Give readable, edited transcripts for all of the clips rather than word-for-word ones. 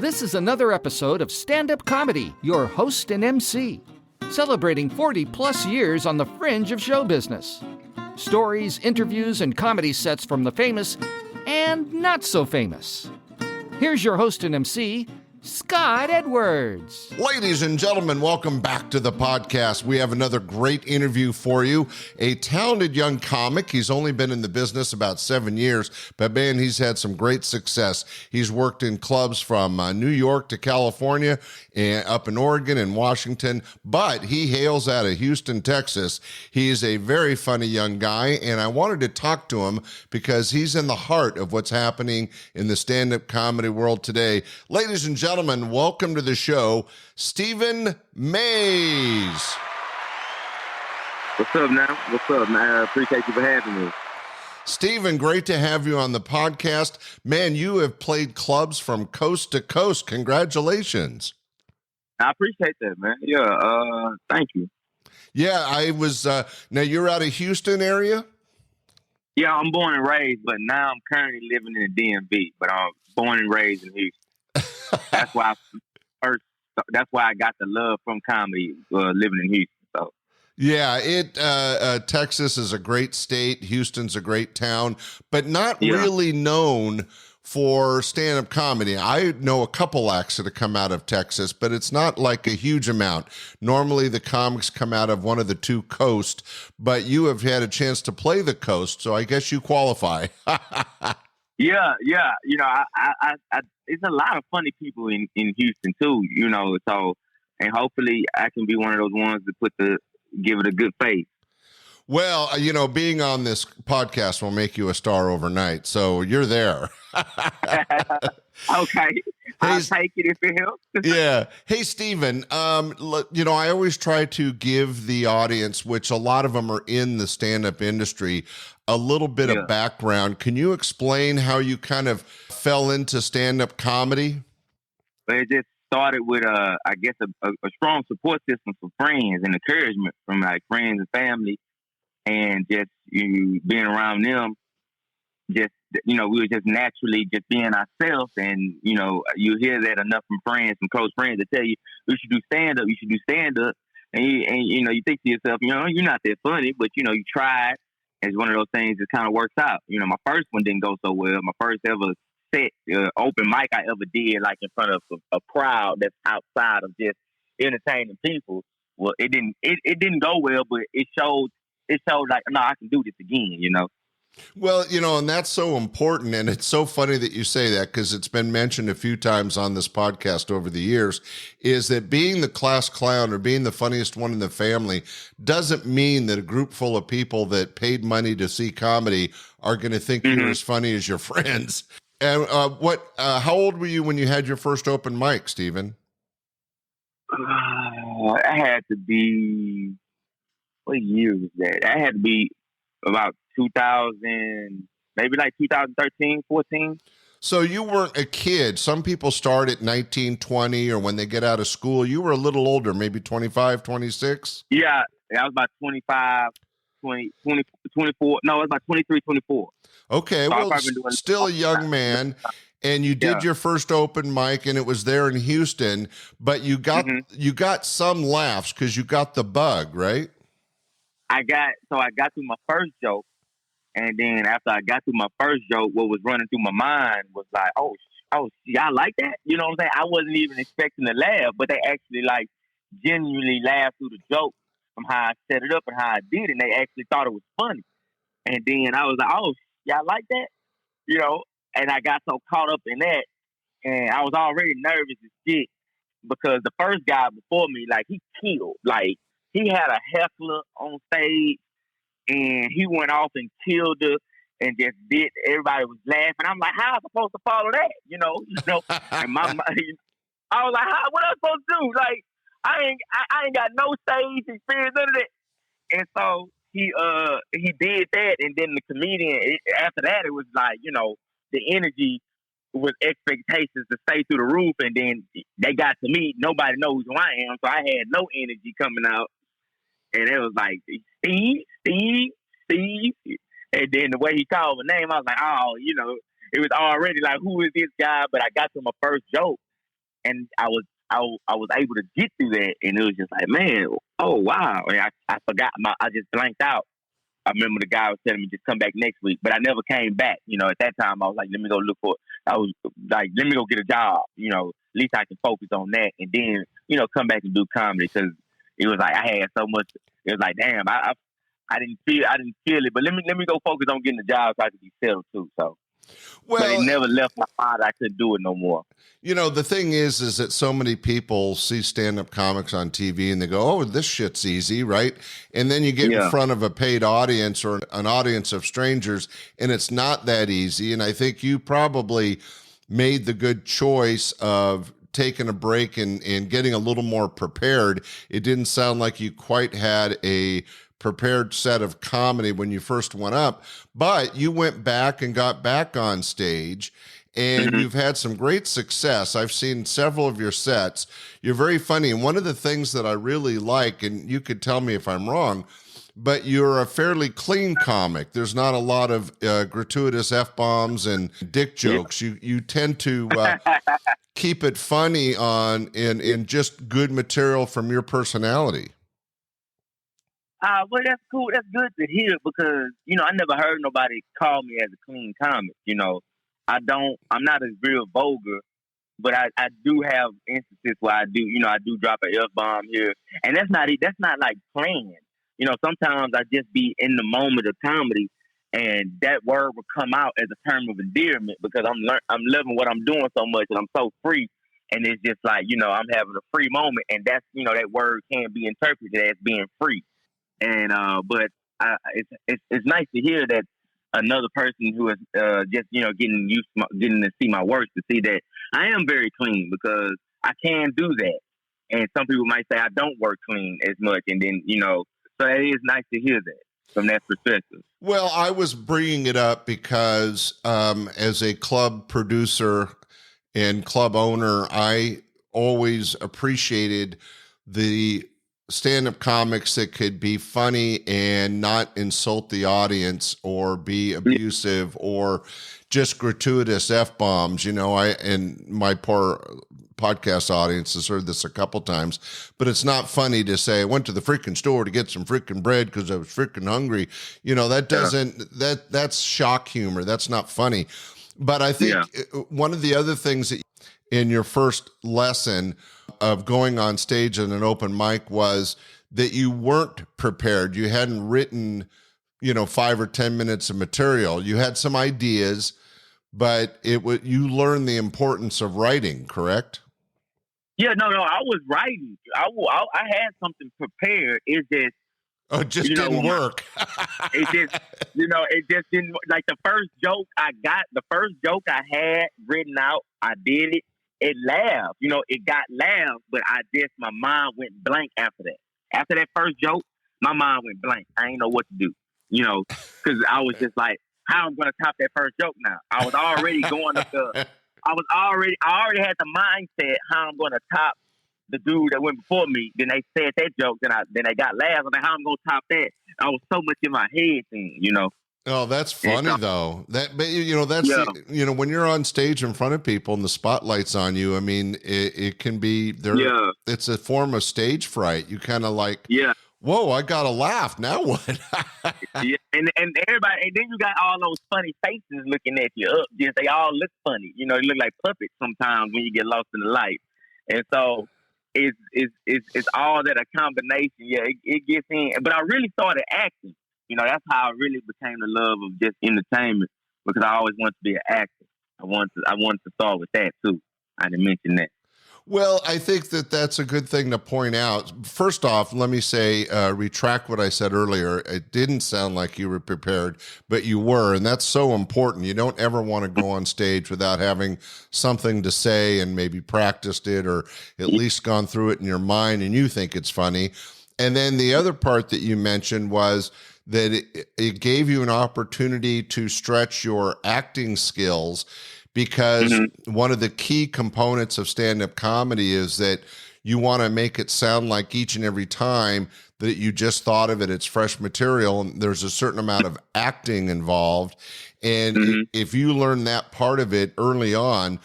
This is another episode of Stand-Up Comedy, your host and MC, celebrating 40-plus years on the fringe of show business. Stories, interviews, and comedy sets from the famous and not so famous. Here's your host and MC, Scott Edwards. Ladies and gentlemen, welcome back to the podcast. We have another great interview for you. A talented young comic. He's only been in the business about 7 years, but man, he's had some great success. He's worked in clubs from New York to California and up in Oregon and Washington, but he hails out of Houston, Texas. He's a very funny young guy, and I wanted to talk to him because he's in the heart of what's happening in the stand-up comedy world today. Ladies and gentlemen, welcome to the show, Stephen Mays. What's up, now? What's up, man? I appreciate you for having me. Stephen, great to have you on the podcast. Man, you have played clubs from coast to coast. Congratulations. I appreciate that, man. Yeah, thank you. Yeah, I was, now you're out of Houston area? Yeah, I'm born and raised, but now I'm currently living in the DMV, but I'm born and raised in Houston. That's why I got the love from comedy, living in Houston. So. Yeah, Texas is a great state. Houston's a great town, but not really known for stand-up comedy. I know a couple acts that have come out of Texas, but it's not like a huge amount. Normally the comics come out of one of the two coasts, but you have had a chance to play the coast, so I guess you qualify. Yeah. You know, I it's a lot of funny people in Houston too, you know, so, and hopefully I can be one of those ones to give it a good face. Well, you know, being on this podcast will make you a star overnight, so you're there. Okay. I'll take it if it helps. Yeah. Hey, Stephen, you know, I always try to give the audience, which a lot of them are in the stand-up industry, a little bit of background. Can you explain how you kind of fell into stand-up comedy? It just started with, I guess, a strong support system for friends and encouragement from like friends and family, and just being around them. Just, you know, we were just naturally just being ourselves, and you know, you hear that enough from friends, from close friends, that tell you you should do stand up, and you know, you think to yourself, you know, you're not that funny, but you know, you tried. It's one of those things that kind of works out. You know, my first one didn't go so well. My first ever set, open mic I ever did, like in front of a crowd that's outside of just entertaining people. Well, it didn't go well, but it showed like, no, I can do this again, you know. Well, you know, and that's so important, and it's so funny that you say that because it's been mentioned a few times on this podcast over the years, is that being the class clown or being the funniest one in the family doesn't mean that a group full of people that paid money to see comedy are going to think you're as funny as your friends. And how old were you when you had your first open mic, Stephen? I had to be, what year was that? I had to be about 2000, maybe like 2013, 14. So you weren't a kid. Some people start at 19, 20, or when they get out of school. You were a little older, maybe 25, 26? Yeah, I was about 25, 20, 24. No, it was about 23, 24. Okay, so well, still a young man. And you did your first open mic, and it was there in Houston, but you got some laughs because you got the bug, right? I got through my first joke, and then after I got through my first joke, what was running through my mind was like, oh, y'all like that? You know what I'm saying? I wasn't even expecting to laugh, but they actually like genuinely laughed through the joke from how I set it up and how I did it, and they actually thought it was funny. And then I was like, oh, y'all like that? You know, and I got so caught up in that, and I was already nervous as shit because the first guy before me, like, he killed. Like, he had a heckler on stage, and he went off and killed her and just did. Everybody was laughing. I'm like, how am I supposed to follow that? You know. And I was like, what am I supposed to do? Like, I ain't got no stage experience, none of that. And so he did that, and then the comedian after that, it was like, you know, the energy was expectations to stay through the roof, and then they got to me. Nobody knows who I am, so I had no energy coming out. And it was like, Steve. And then the way he called my name, I was like, oh, you know, it was already like, who is this guy? But I got to my first joke, and I was able to get through that, and it was just like, man, oh wow, and I forgot I just blanked out. I remember the guy was telling me just come back next week, but I never came back. At that time I was like, let me go look for. I was like, let me go get a job. At least I can focus on that, and then come back and do comedy, because it was like I had so much. It was like, damn, I didn't feel it, but let me go focus on getting a job so I could be settled too. So. Well, but it never left my mind. I couldn't do it no more. The thing is that so many people see stand-up comics on TV and they go, oh, this shit's easy, right? And then you get in front of a paid audience or an audience of strangers, and it's not that easy. And I think you probably made the good choice of taking a break and getting a little more prepared. It didn't sound like you quite had a prepared set of comedy when you first went up, but you went back and got back on stage, and you've had some great success. I've seen several of your sets. You're very funny. And one of the things that I really like, and you could tell me if I'm wrong, but you're a fairly clean comic. There's not a lot of gratuitous F-bombs and dick jokes. You tend to keep it funny in just good material from your personality. Well, that's cool. That's good to hear, because, I never heard nobody call me as a clean comic. I'm not as real vulgar, but I do have instances where I do drop an F-bomb here. And that's not like planned. Sometimes I just be in the moment of comedy, and that word will come out as a term of endearment, because I'm loving what I'm doing so much, and I'm so free. And it's just like, I'm having a free moment, and that's, that word can be interpreted as being free. And but it's nice to hear that another person who is just getting to see my work, to see that I am very clean, because I can do that. And some people might say I don't work clean as much, and then so it is nice to hear that from that perspective. Well, I was bringing it up because as a club producer and club owner, I always appreciated the stand-up comics that could be funny and not insult the audience or be abusive or just gratuitous F-bombs. And my poor podcast audience has heard this a couple times, but it's not funny to say I went to the freaking store to get some freaking bread because I was freaking hungry. That doesn't, that's shock humor. That's not funny. But I think one of the other things that in your first lesson of going on stage in an open mic was that you weren't prepared. You hadn't written, 5 or 10 minutes of material. You had some ideas, but you learned the importance of writing, correct? Yeah, no, I was writing. I had something prepared. It just didn't work. it just didn't, like the first joke I had written out, I did it. It laughed, it got laughed, but my mind went blank after that. After that first joke, my mind went blank. I ain't know what to do, because I was just like, how I'm going to top that first joke now? I was already going up I already had the mindset how I'm going to top the dude that went before me. Then they said that joke, then they got laughs. I'm like, how I'm going to top that? I was so much in my head then, Oh, that's funny though. That's when you're on stage in front of people and the spotlight's on you. I mean, it can be there. Yeah. It's a form of stage fright. You kind of like, whoa, I got to laugh. Now what? Yeah, and everybody, and then you got all those funny faces looking at you up. Just they all look funny. They look like puppets sometimes when you get lost in the light. And so it's all that a combination. Yeah, it gets in. But I really started acting. That's how I really became the love of just entertainment, because I always wanted to be an actor. I wanted to start with that too. I didn't mention that. Well, I think that's a good thing to point out. First off, let me say, retract what I said earlier. It didn't sound like you were prepared, but you were, and that's so important. You don't ever want to go on stage without having something to say and maybe practiced it or at least gone through it in your mind and you think it's funny. And then the other part that you mentioned was that it gave you an opportunity to stretch your acting skills, because one of the key components of stand-up comedy is that you want to make it sound like each and every time that you just thought of it, it's fresh material, and there's a certain amount of acting involved. And if you learn that part of it early on,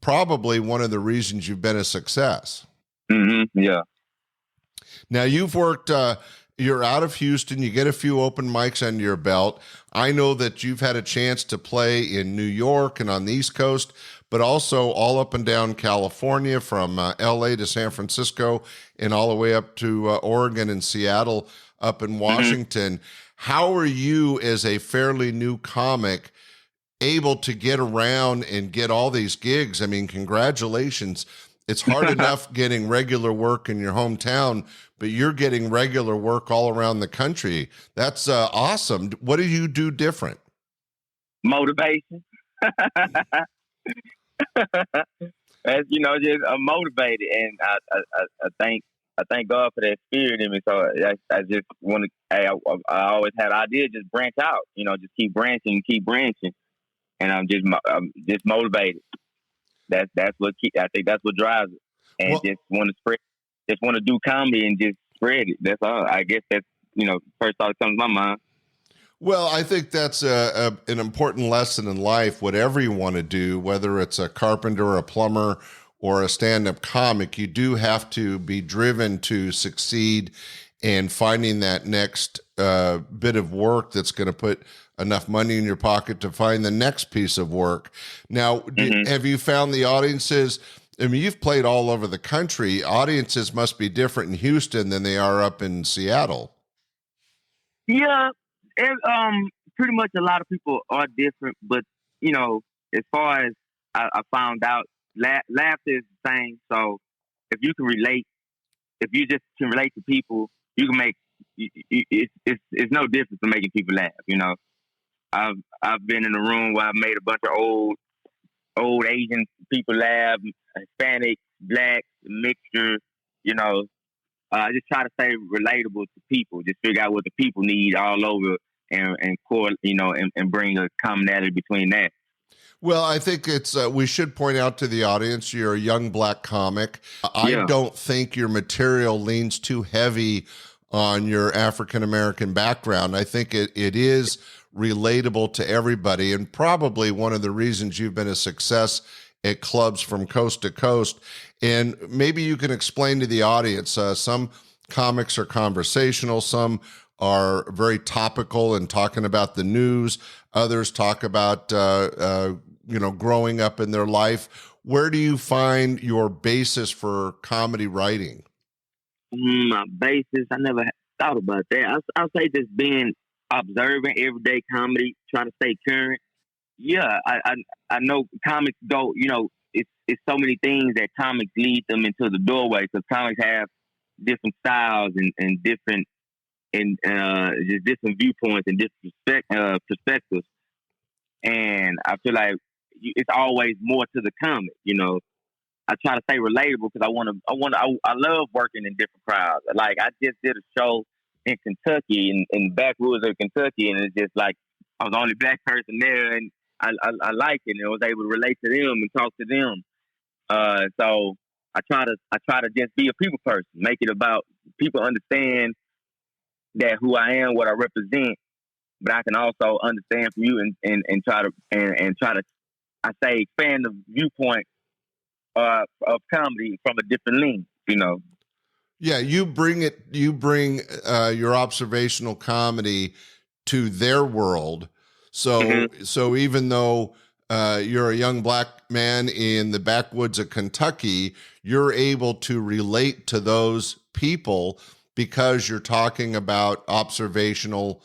probably one of the reasons you've been a success. Yeah. Now you've worked, you're out of Houston, you get a few open mics under your belt. I know that you've had a chance to play in New York and on the East Coast, but also all up and down California, from LA to San Francisco and all the way up to Oregon and Seattle up in Washington. How are you, as a fairly new comic, able to get around and get all these gigs? I mean, congratulations. It's hard enough getting regular work in your hometown, but you're getting regular work all around the country. That's awesome. What do you do different? Motivation. As you know, just motivated, and I thank God for that spirit in me. So I just want to. I always had an idea, just branch out. You know, just keep branching, and I'm just motivated. That's what I think that's what drives it, and just want to spread, just want to do comedy and just spread it. That's all. I guess that's first thought that comes to my mind. Well, I think that's an important lesson in life. Whatever you want to do, whether it's a carpenter, a plumber, or a stand-up comic, you do have to be driven to succeed, and finding that next bit of work that's going to put enough money in your pocket to find the next piece of work. Now, have you found the audiences? I mean, you've played all over the country. Audiences must be different in Houston than they are up in Seattle. Yeah, pretty much a lot of people are different, but as far as I found out, laughter is the same. So if you can relate, if you just can relate to people, you can make it's no difference from making people laugh. I've been in a room where I made a bunch of old Asian people laugh, Hispanic, black, mixture. I just try to stay relatable to people. Just figure out what the people need all over, and bring a commonality between that. Well, I think it's we should point out to the audience, you're a young black comic. I don't think your material leans too heavy on your African-American background. I think it is relatable to everybody, and probably one of the reasons you've been a success at clubs from coast to coast. And maybe you can explain to the audience, some comics are conversational, some are very topical and talking about the news, others talk about growing up in their life. Where do you find your basis for comedy writing? My basis, I never thought about that. I'll say just being observing everyday comedy, trying to stay current. Yeah, I know comics go, it's so many things that comics lead them into the doorway, because comics have different styles and different just different viewpoints and different perspectives. And I feel like it's always more to the comic. I try to stay relatable because I love working in different crowds. Like, I just did a show in Kentucky, in the backwoods of Kentucky, and it's just like I was the only black person there, and I liked it, and I was able to relate to them and talk to them. So I try to just be a people person, make it about people understand that who I am, what I represent, but I can also understand from you and try to I say expand the viewpoint of comedy from a different lens. Yeah, you bring your observational comedy to their world. So even though you're a young black man in the backwoods of Kentucky, you're able to relate to those people because you're talking about observational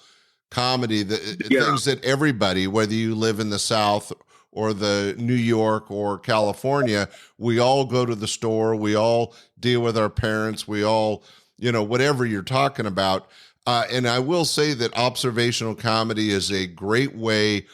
comedy, things that everybody, whether you live in the South or the New York or California, we all go to the store, we all deal with our parents, we all, whatever you're talking about. And I will say that observational comedy is a great way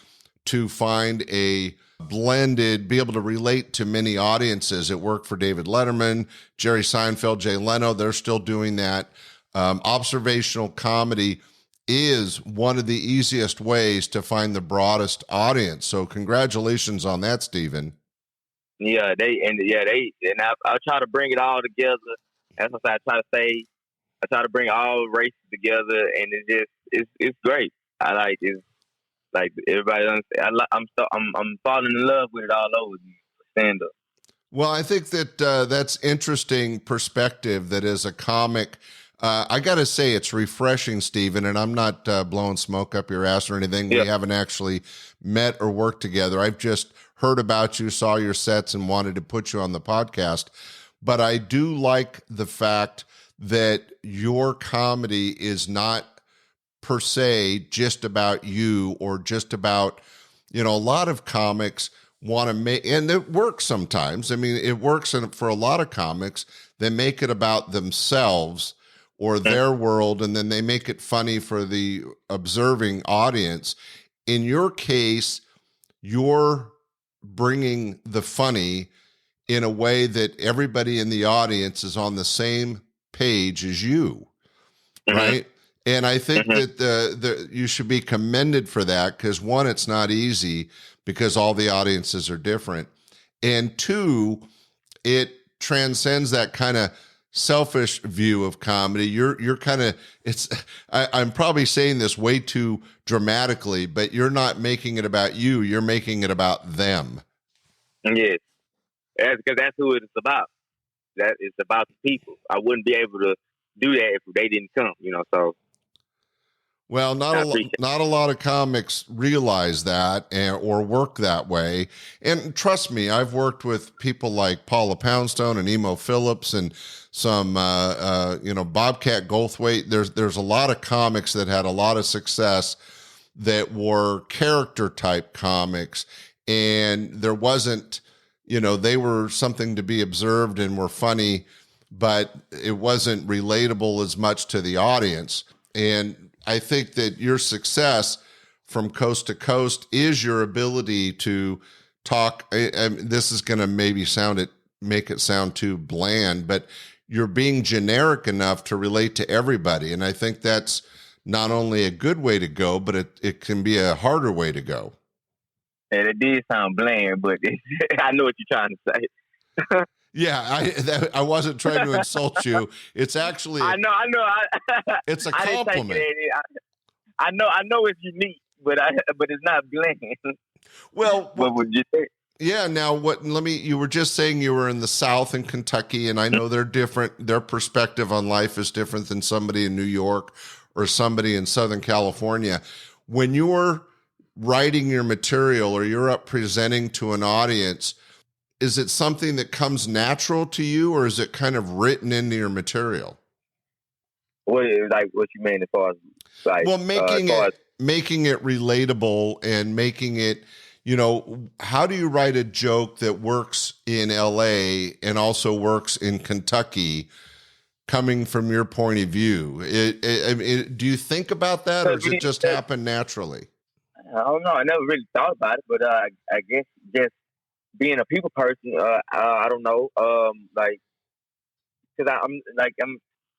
to find be able to relate to many audiences. It worked for David Letterman, Jerry Seinfeld, Jay Leno. They're still doing that. Observational comedy is one of the easiest ways to find the broadest audience. So congratulations on that, Stephen. Yeah, I try to bring it all together. As I try to bring all races together, and it's great. I like everybody understand. I'm falling in love with it all over stand up. Well, I think that that's interesting perspective. That as a comic, I got to say it's refreshing, Stephen. And I'm not blowing smoke up your ass or anything. Yeah. We haven't actually met or worked together. I've just heard about you, saw your sets, and wanted to put you on the podcast. But I do like the fact that your comedy is not per se just about you or just about, a lot of comics want to make, and it works sometimes. I mean, it works for a lot of comics. They make it about themselves or their world, and then they make it funny for the observing audience. In your case, you're bringing the funny in a way that everybody in the audience is on the same page as you, right? And I think that you should be commended for that, because one, it's not easy because all the audiences are different. And two, it transcends that kind of selfish view of comedy. You're kind of, I'm probably saying this way too dramatically, but you're not making it about you. You're making it about them. Yes. Because that's who it's about. That it's about the people. I wouldn't be able to do that if they didn't come, so. Well, not a lot of comics realize that or work that way. And trust me, I've worked with people like Paula Poundstone and Emo Phillips and some, Bobcat Goldthwait. There's a lot of comics that had a lot of success that were character type comics, and there wasn't, they were something to be observed and were funny, but it wasn't relatable as much to the audience. And I think that your success from coast to coast is your ability to talk. This is going to maybe make it sound too bland, but you're being generic enough to relate to everybody. And I think that's not only a good way to go, but it can be a harder way to go. And it did sound bland, but I know what you're trying to say. Yeah, I wasn't trying to insult you. It's actually I know. It's a I compliment. Didn't take it. I know it's unique, but it's not bland. Well, what would you say? Yeah. Now, you were just saying you were in the South in Kentucky, and I know they're different. Their perspective on life is different than somebody in New York or somebody in Southern California. When you're writing your material or you're up presenting to an audience, is it something that comes natural to you, or is it kind of written into your material? What you mean as far as making it relatable and making it, how do you write a joke that works in LA and also works in Kentucky, coming from your point of view? Do you think about that, or does it just happen naturally? I don't know. I never really thought about it, but I guess just being a people person, I don't know. Because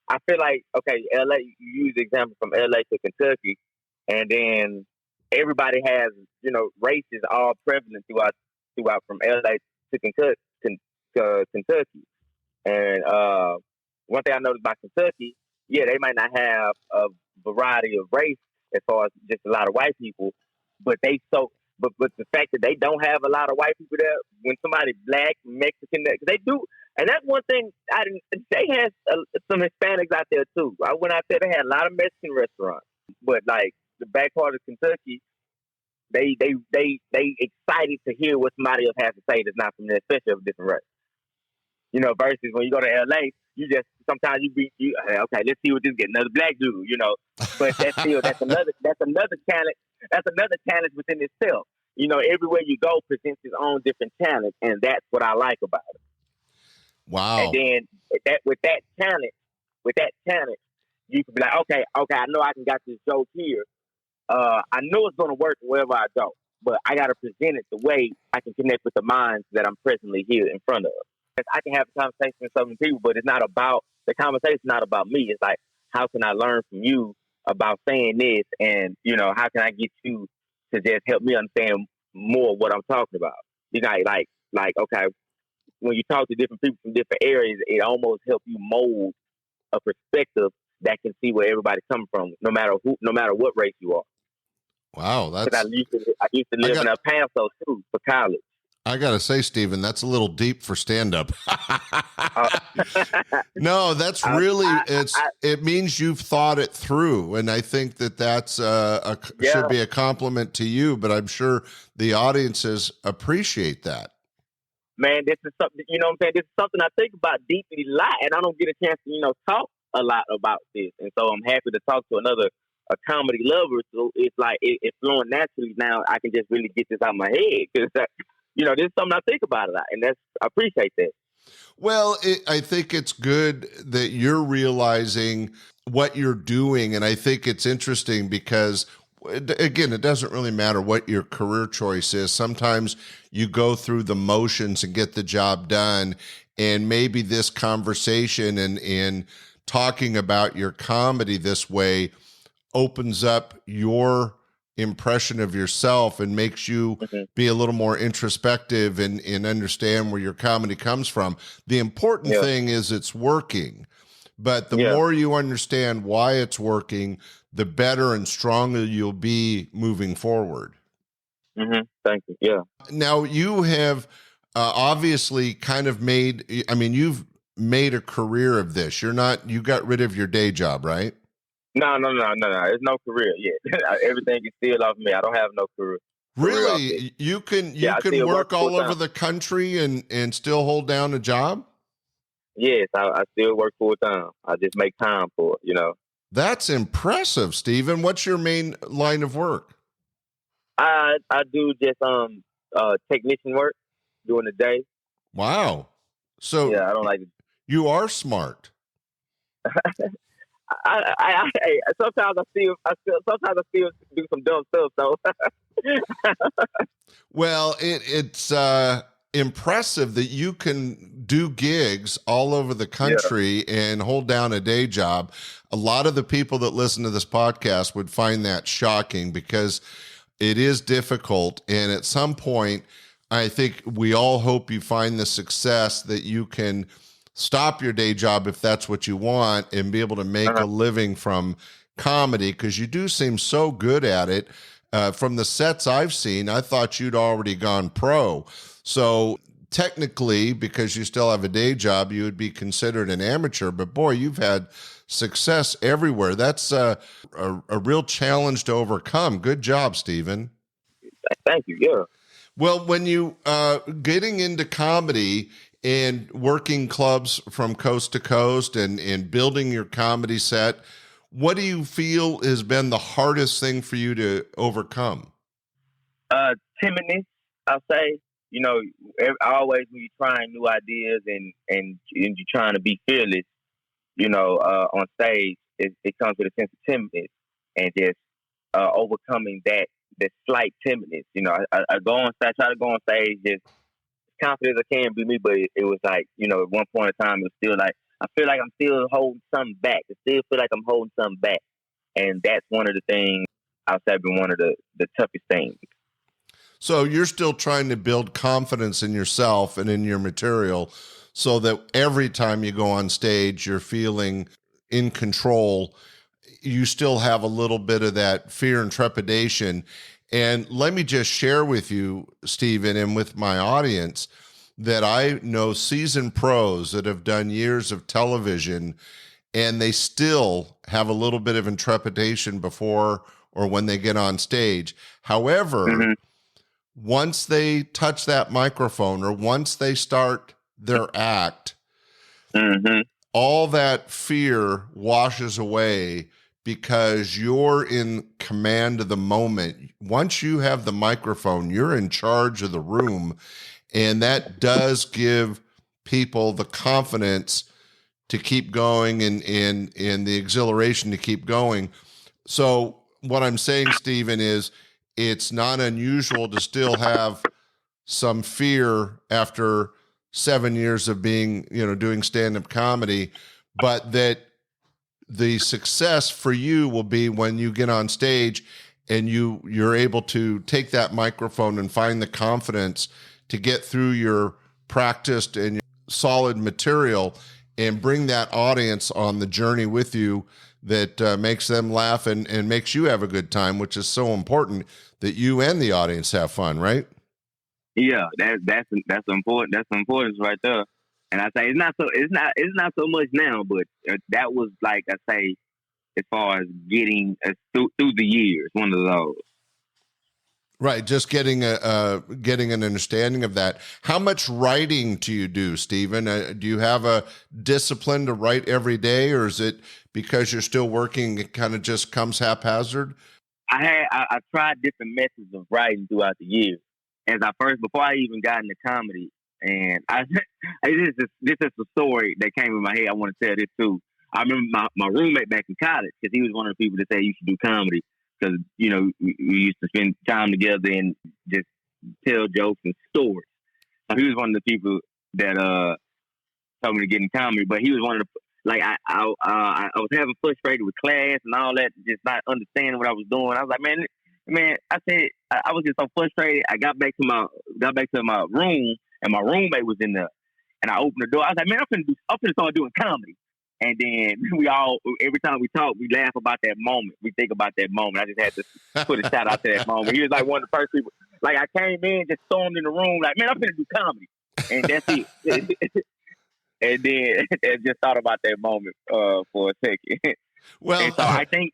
I feel like, okay, LA, you use the example from LA to Kentucky, and then everybody has, race is all prevalent throughout from LA to Kentucky. And one thing I noticed about Kentucky, they might not have a variety of race as far as just a lot of white people, but but the fact that they don't have a lot of white people there, when somebody black, Mexican, they do. And that's one thing they had some Hispanics out there too. When I said they had a lot of Mexican restaurants, but like the back part of Kentucky, they excited to hear what somebody else has to say that's not from there, especially of a different race. Versus when you go to LA, you just sometimes okay, let's see what this get another black dude, But that's another talent. That's another talent within itself. Everywhere you go presents its own different talent, and that's what I like about it. Wow. And then with that talent, you can be like, okay, I know I can got this joke here. I know it's gonna work wherever I go, but I gotta present it the way I can connect with the minds that I'm presently here in front of. I can have a conversation with so many people, but the conversation's not about me. It's like, how can I learn from you about saying this, and how can I get you to just help me understand more what I'm talking about? Okay, when you talk to different people from different areas, it almost helps you mold a perspective that can see where everybody's coming from, no matter what race you are. Wow, I used to live in El Paso too for college. I got to say, Stephen, that's a little deep for stand-up. Uh, No, that's really, it means you've thought it through. And I think that that's should yeah, be a compliment to you, but I'm sure the audiences appreciate that. man, this is something, you know what I'm saying? This is something I think about deeply a lot, and I don't get a chance to, talk a lot about this. And so I'm happy to talk to a comedy lover. So it's like, it's flowing naturally now. I can just really get this out of my head because, this is something I think about a lot, and I appreciate that. Well, I think it's good that you're realizing what you're doing. And I think it's interesting because, again, it doesn't really matter what your career choice is. Sometimes you go through the motions and get the job done. And maybe this conversation and talking about your comedy this way opens up your impression of yourself and makes you be a little more introspective and understand where your comedy comes from. The important thing is it's working, but the more you understand why it's working, the better and stronger you'll be moving forward. Thank you. Yeah. Now you have obviously kind of you've made a career of this. You got rid of your day job, right? No. There's no career yet. Everything is still off me. I don't have no career. Really? You can work all over the country and still hold down a job? Yes, I still work full time. I just make time for it, That's impressive, Stephen. What's your main line of work? I do just technician work during the day. Wow. So I don't like it. You are smart. Sometimes I still do some dumb stuff. So, well, it's impressive that you can do gigs all over the country and hold down a day job. A lot of the people that listen to this podcast would find that shocking because it is difficult. And at some point, I think we all hope you find the success that you can stop your day job if that's what you want and be able to make a living from comedy, because you do seem so good at it. From the sets I've seen, I thought you'd already gone pro. So technically, because you still have a day job, you would be considered an amateur. But boy, you've had success everywhere. That's a real challenge to overcome. Good job, Stephen. Thank you. Yeah. Well, when you getting into comedy and working clubs from coast to coast and building your comedy set, what do you feel has been the hardest thing for you to overcome? Timidness, I'll say. Always when you're trying new ideas and you're trying to be fearless, on stage, it comes with a sense of timidness and just overcoming that slight timidness. I go on stage, try to go on stage just confident as I can be me, but it was like, at one point in time, it was still like, I feel like I'm still holding something back. I still feel like I'm holding something back. And that's one of the things I've been one of the toughest things. So you're still trying to build confidence in yourself and in your material so that every time you go on stage, you're feeling in control. You still have a little bit of that fear and trepidation. And let me just share with you, Stephen, and with my audience, that I know seasoned pros that have done years of television, and they still have a little bit of trepidation before or when they get on stage. However, once they touch that microphone or once they start their act, all that fear washes away because you're in command of the moment. Once you have the microphone, you're in charge of the room, and that does give people the confidence to keep going and the exhilaration to keep going. So what I'm saying, Stephen, is it's not unusual to still have some fear after 7 years of being, doing stand-up comedy, but that the success for you will be when you get on stage and you're able to take that microphone and find the confidence to get through your practiced and your solid material and bring that audience on the journey with you that makes them laugh and makes you have a good time, which is so important that you and the audience have fun, right? Yeah, that's important. That's the importance right there. And I say it's not so much now, but that was like I say as far as getting through the years, one of those. Right, just getting getting an understanding of that. How much writing do you do, Stephen? Do you have a discipline to write every day, or is it because you're still working, it kind of just comes haphazard? I tried different methods of writing throughout the years. As I first before I even got into comedy, and I this is a story that came in my head. I want to tell this too. I remember my roommate back in college because he was one of the people that say you should do comedy because we used to spend time together and just tell jokes and stories. So he was one of the people that told me to get in comedy, but he was one of the like I was having frustrated with class and all that, just not understanding what I was doing. I was like, man, I said I was just so frustrated. I got back to my room and my roommate was in there, and I opened the door. I was like, man, I'm finna start doing comedy. And then every time we talk, we laugh about that moment. We think about that moment. I just had to put a shout out to that moment. He was like one of the first people. Like I came in, just stormed in the room, like, man, I'm finna do comedy, and that's it. And then I just thought about that moment for a second. Well, and so I think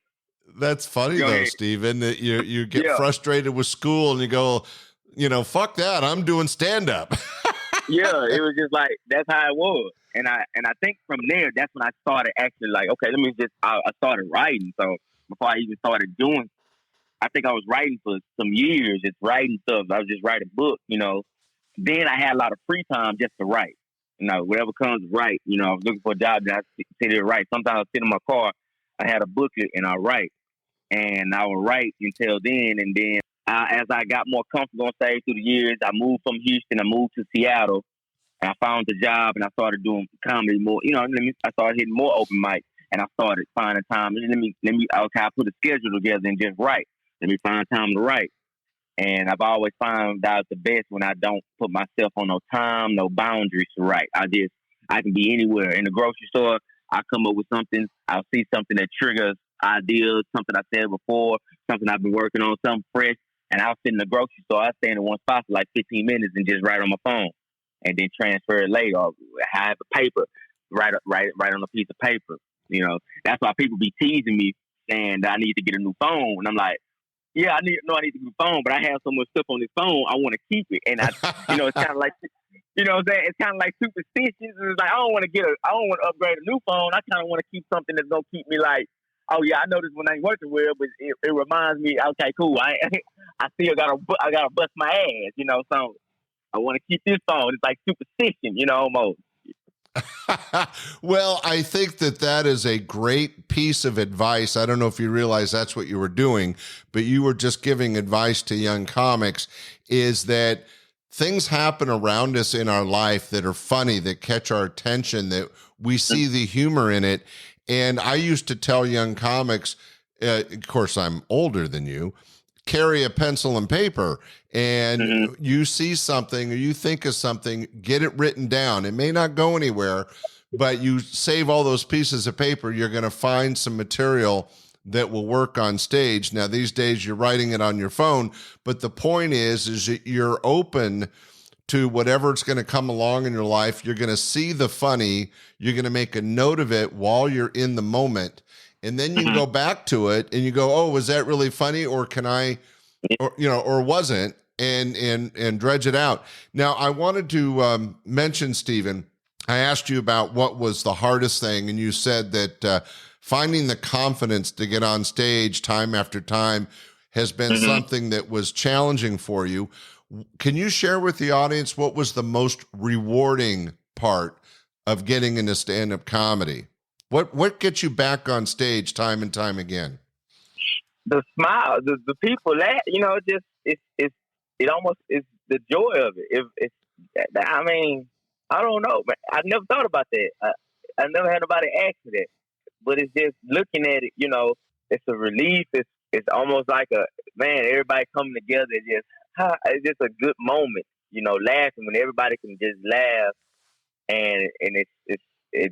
that's funny though, Stephen, that you get frustrated with school and you go, fuck that, I'm doing stand up. Yeah, it was just like that's how it was. And I think from there, that's when I started actually like, okay, I started writing. So before I even started doing, I think I was writing for some years, just writing stuff. I was just writing books, Then I had a lot of free time just to write. Whatever comes right. I was looking for a job that I sit there write. Sometimes I sit in my car, I had a booklet and I write. And I would write until then. And then as I got more comfortable on stage through the years, I moved from Houston, I moved to Seattle. And I found the job and I started doing comedy more. I started hitting more open mics and I started finding time. I put a schedule together and just write. Let me find time to write. And I've always found out the best when I don't put myself on no time, no boundaries to write. I can be anywhere. In the grocery store, I come up with something. I'll see something that triggers ideas, something I said before, something I've been working on, something fresh. And I'll sit in the grocery store. I stay in one spot for like 15 minutes and just write on my phone and then transfer it later. Or have a paper, write on a piece of paper. That's why people be teasing me saying that I need to get a new phone. And I'm like, yeah, I need to get a new phone, but I have so much stuff on this phone, I want to keep it. And it's kind of like, what I'm saying? It's kind of like superstitious. It's like, I don't want to upgrade a new phone. I kind of want to keep something that's going to keep me like, oh yeah, I know this one ain't working well, but it reminds me, okay, cool. I still gotta bust my ass, so I want to keep this phone. It's like superstition, almost. Well, I think that is a great piece of advice. I don't know if you realize that's what you were doing, but you were just giving advice to young comics, is that things happen around us in our life that are funny, that catch our attention, that we see the humor in it. And I used to tell young comics, of course, I'm older than you, carry a pencil and paper, and you see something or you think of something, get it written down. It may not go anywhere, but you save all those pieces of paper, you're going to find some material that will work on stage. Now, these days you're writing it on your phone, but the point is that you're open to whatever's going to come along in your life. You're going to see the funny. You're going to make a note of it while you're in the moment. And then you can go back to it and you go, oh, was that really funny? Or can I, or wasn't, and dredge it out. Now, I wanted to mention, Stephen, I asked you about what was the hardest thing. And you said that finding the confidence to get on stage time after time has been something that was challenging for you. Can you share with the audience what was the most rewarding part of getting into stand-up comedy? What gets you back on stage time and time again? The smile, the people laugh. It almost is the joy of it. I don't know, but I never thought about that. I never had nobody ask me that, but it's just looking at it. It's a relief. It's almost like everybody coming together. It's just a good moment. Laughing when everybody can just laugh, and it's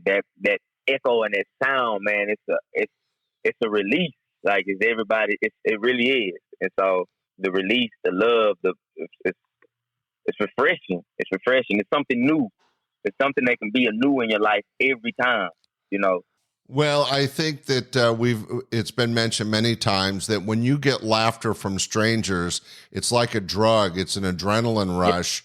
that echo and that sound, man. It's a release. Like it's everybody. It really is. And so the release, the love, it's refreshing. It's refreshing. It's something new. It's something that can be anew in your life every time. You know. Well, I think that it's been mentioned many times that when you get laughter from strangers, it's like a drug. It's an adrenaline rush.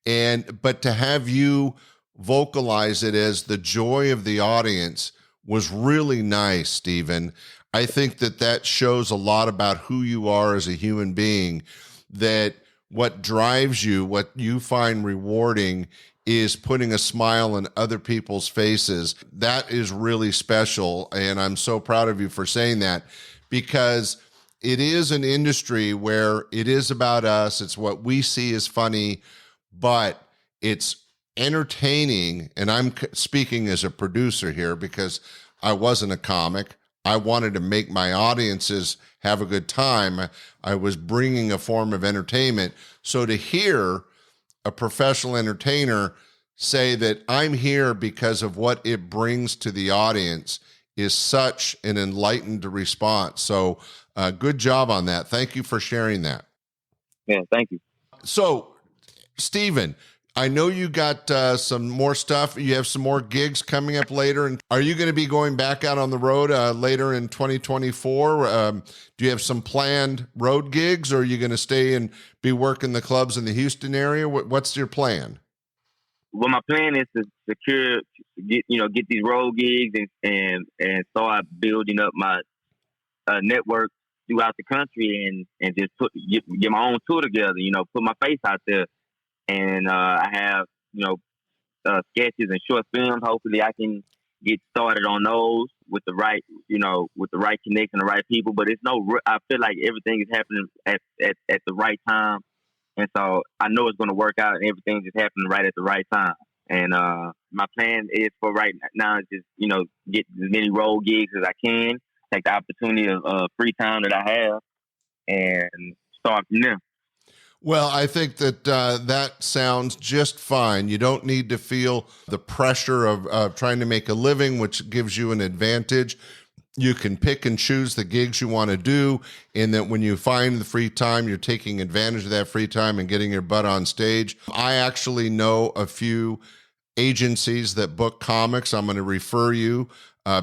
But to have you vocalize it as the joy of the audience was really nice, Stephen. I think that shows a lot about who you are as a human being, that what drives you, what you find rewarding, is putting a smile on other people's faces. That is really special. And I'm so proud of you for saying that, because it is an industry where it is about us. It's what we see as funny, but it's entertaining. And I'm speaking as a producer here because I wasn't a comic. I wanted to make my audiences have a good time. I was bringing a form of entertainment. So to hear a professional entertainer say that I'm here because of what it brings to the audience is such an enlightened response. So good job on that. Thank you for sharing that. Yeah, thank you. So, Stephen, I know you got some more stuff. You have some more gigs coming up later. And are you going to be going back out on the road later in 2024? Do you have some planned road gigs, or are you going to stay and be working the clubs in the Houston area? What's your plan? Well, my plan is to get these road gigs and start building up my network throughout the country and just get my own tour together. Put my face out there. And I have, sketches and short films. Hopefully I can get started on those with the right connection, the right people. But I feel like everything is happening at the right time. And so I know it's going to work out, and everything's just happening right at the right time. And my plan is for right now is just, get as many road gigs as I can, take the opportunity of free time that I have, and start from there. Well, I think that that sounds just fine. You don't need to feel the pressure of trying to make a living, which gives you an advantage. You can pick and choose the gigs you want to do, and that when you find the free time, you're taking advantage of that free time and getting your butt on stage. I actually know a few agencies that book comics. I'm going to refer you.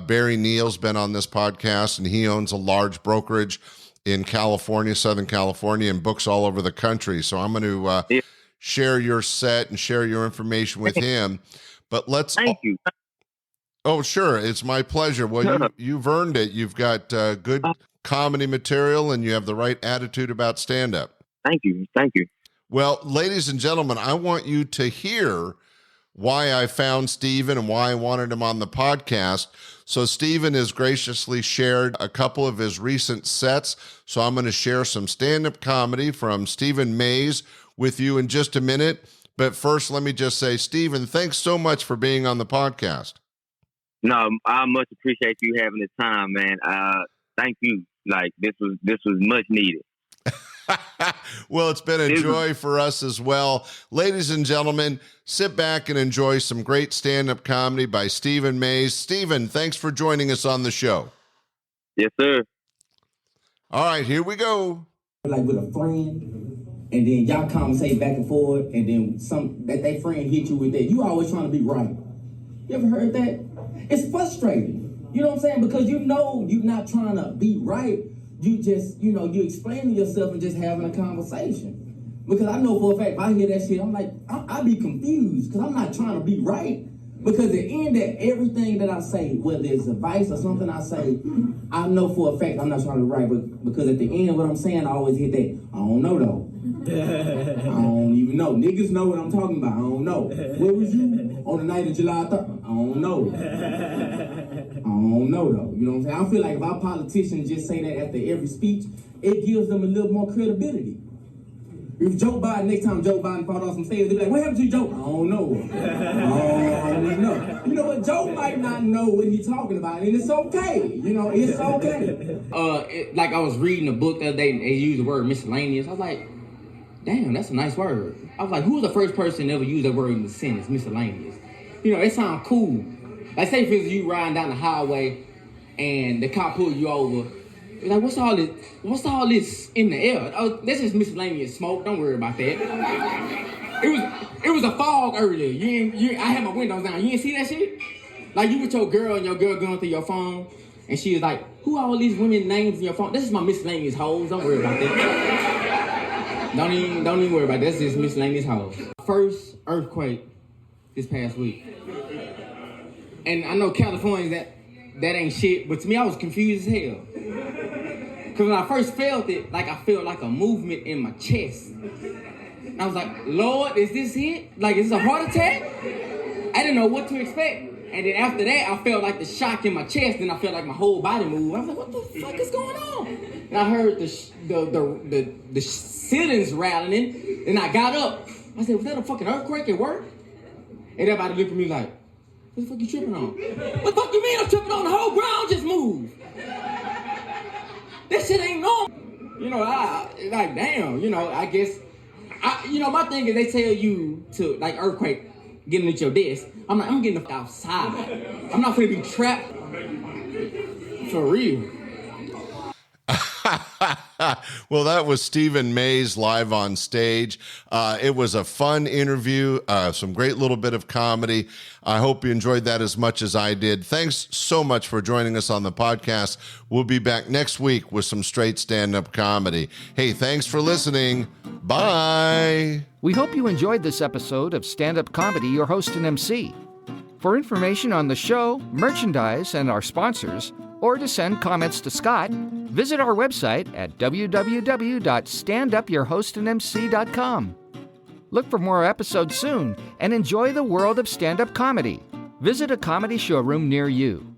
Barry Neal's been on this podcast, and he owns a large brokerage in California, Southern California, and books all over the country. So I'm going to share your set and share your information with him. But Thank you. Oh, sure. It's my pleasure. Well, you've earned it. You've got good comedy material, and you have the right attitude about stand-up. Thank you. Thank you. Well, ladies and gentlemen, I want you to hear why I found Stephen and why I wanted him on the podcast. So Stephen has graciously shared a couple of his recent sets. So I'm going to share some stand-up comedy from Stephen Mays with you in just a minute. But first, let me just say, Stephen, thanks so much for being on the podcast. No, I much appreciate you having this time, man. Thank you. Like, this was much needed. Well, it's been a joy for us as well. Ladies and gentlemen, sit back and enjoy some great stand-up comedy by Stephen Mays. Stephen, thanks for joining us on the show. Yes, sir. All right, here we go. Like with a friend, and then y'all conversate back and forth, and then that friend hit you with that. You always trying to be right. You ever heard that? It's frustrating. You know what I'm saying? Because you're not trying to be right. You just, you explaining yourself and just having a conversation. Because I know for a fact, if I hear that shit, I'm like, I be confused because I'm not trying to be right. Because at the end of everything that I say, whether it's advice or something I say, I know for a fact I'm not trying to be right. But because at the end of what I'm saying, I always hit that, I don't know though. I don't even know. Niggas know what I'm talking about. I don't know. Where was you on the night of July 3rd? I don't know. I don't know though. You know what I'm saying? I feel like if our politicians just say that after every speech, it gives them a little more credibility. If next time Joe Biden fought off some stairs, they'd be like, what happened to you, Joe? I don't know. I don't know. You know what? Joe might not know what he's talking about, and it's okay. It's okay. Like I was reading a book the other day, and they used the word miscellaneous. I was like, damn, that's a nice word. I was like, who's the first person to ever use that word in the sentence, miscellaneous? It sounds cool. Like, say, for instance, you riding down the highway, and the cop pull you over. Like, what's all this in the air? Oh, that's just miscellaneous smoke. Don't worry about that. It was a fog earlier. I had my windows down. You didn't see that shit? Like you with your girl and your girl going through your phone, and she was like, "Who are all these women names in your phone?" This is my miscellaneous hoes. Don't worry about that. Don't even worry about that. That's just miscellaneous hoes. First earthquake this past week, and I know California that ain't shit, but to me I was confused as hell. Cause when I first felt it, like I felt like a movement in my chest. And I was like, Lord, is this it? Like, is this a heart attack? I didn't know what to expect. And then after that, I felt like the shock in my chest, and I felt like my whole body moved. I was like, what the fuck is going on? And I heard the ceilings rattling, and I got up. I said, was that a fucking earthquake at work? And everybody looked at me like, what the fuck you tripping on? What the fuck you mean I'm tripping on? The whole ground just moved. That shit ain't normal. You know, I guess, my thing is they tell you to, like, earthquake, getting at your desk. I'm like, I'm getting the fuck outside. I'm not gonna be trapped. For real. Well, that was Stephen Mays live on stage. It was a fun interview, some great little bit of comedy. I hope you enjoyed that as much as I did. Thanks so much for joining us on the podcast. We'll be back next week with some straight stand-up comedy. Hey, thanks for listening. Bye. We hope you enjoyed this episode of Stand-Up Comedy, your host and MC. For information on the show, merchandise, and our sponsors, or to send comments to Scott, visit our website at www.standupyourhostandmc.com. Look for more episodes soon and enjoy the world of stand-up comedy. Visit a comedy showroom near you.